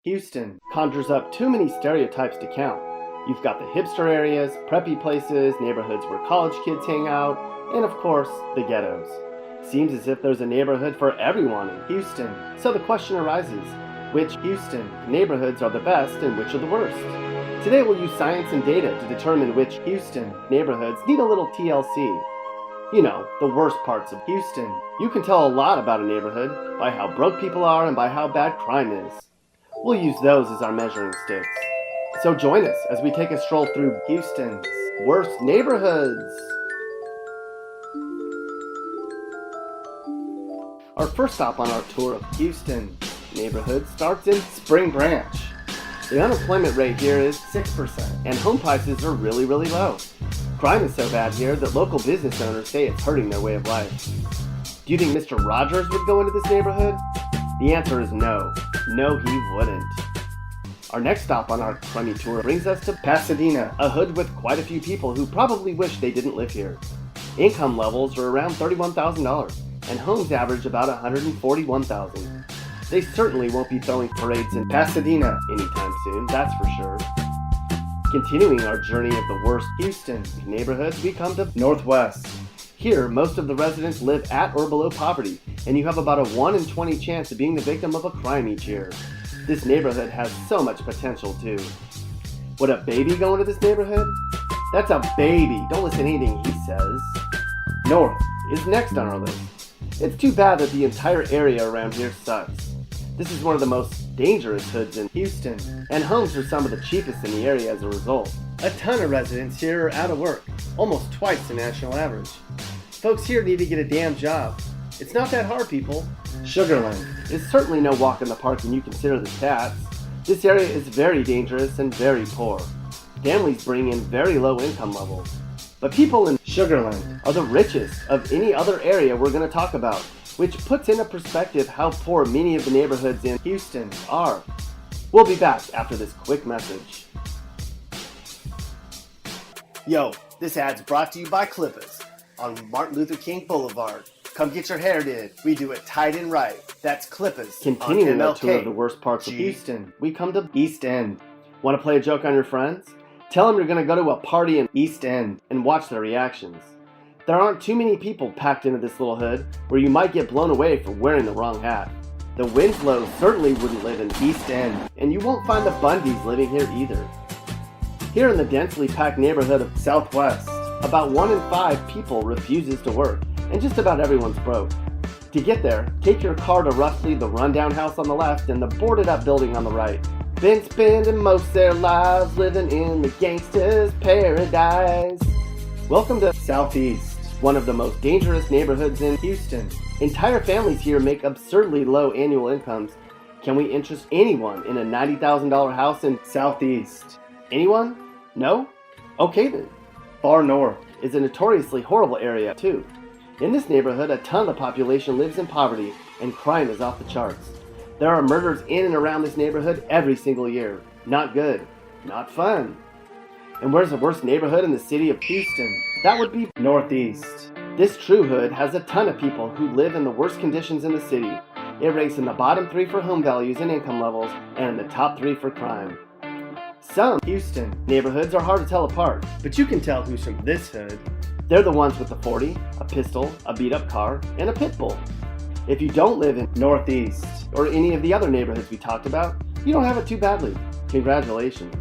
Houston conjures up too many stereotypes to count. You've got the hipster areas, preppy places, neighborhoods where college kids hang out, and of course, the ghettos. Seems as if there's a neighborhood for everyone in Houston. So the question arises, which Houston neighborhoods are the best and which are the worst? Today we'll use science and data to determine which Houston neighborhoods need a little TLC. You know, the worst parts of Houston. You can tell a lot about a neighborhood by how broke people are and by how bad crime is. We'll use those as our measuring sticks. So join us as we take a stroll through Houston's worst neighborhoods. Our first stop on our tour of Houston neighborhoods starts in Spring Branch. The unemployment rate here is 6%, and home prices are really low. Crime is so bad here that local business owners say it's hurting their way of life. Do you think Mr. Rogers would go into this neighborhood? The answer is no. No, he wouldn't. Our next stop on our crummy tour brings us to Pasadena, a hood with quite a few people who probably wish they didn't live here. Income levels are around $31,000, and homes average about $141,000. They certainly won't be throwing parades in Pasadena anytime soon, that's for sure. Continuing our journey of the worst Houston neighborhoods, we come to Northwest. Here, most of the residents live at or below poverty, and you have about a 1 in 20 chance of being the victim of a crime each year. This neighborhood has so much potential too. Would a baby go into this neighborhood? That's a baby, don't listen to anything he says. North is next on our list. It's too bad that the entire area around here sucks. This is one of the most dangerous hoods in Houston, and homes are some of the cheapest in the area as a result. A ton of residents here are out of work, almost twice the national average. Folks here need to get a damn job. It's not that hard, people. Sugarland is certainly no walk in the park when you consider the stats. This area is very dangerous and very poor. Families bring in very low income levels. But people in Sugarland are the richest of any other area we're going to talk about, which puts into perspective how poor many of the neighborhoods in Houston are. We'll be back after this quick message. Yo, this ad's brought to you by Clippers on Martin Luther King Boulevard. Come get your hair did. We do it tight and right. That's Clippers. Continuing our tour of the worst parts of Houston, we come to East End. Want to play a joke on your friends? Tell them you're going to go to a party in East End and watch their reactions. There aren't too many people packed into this little hood where you might get blown away for wearing the wrong hat. The Winslows certainly wouldn't live in East End, and you won't find the Bundys living here either. Here in the densely packed neighborhood of Southwest, about 1 in 5 people refuses to work, and just about everyone's broke. To get there, take your car to roughly the rundown house on the left and the boarded up building on the right. Been spending most their lives living in the gangster's paradise. Welcome to Southeast, one of the most dangerous neighborhoods in Houston. Entire families here make absurdly low annual incomes. Can we interest anyone in a $90,000 house in Southeast? Anyone? No? Okay then. Far North is a notoriously horrible area too. In this neighborhood, a ton of the population lives in poverty and crime is off the charts. There are murders in and around this neighborhood every single year. Not good. Not fun. And where's the worst neighborhood in the city of Houston? That would be Northeast. This true hood has a ton of people who live in the worst conditions in the city. It ranks in the bottom 3 for home values and income levels, and in the top 3 for crime. Some Houston neighborhoods are hard to tell apart, but you can tell who's from this hood. They're the ones with the 40, a pistol, a beat-up car, and a pit bull. If you don't live in Northeast or any of the other neighborhoods we talked about, you don't have it too badly. Congratulations.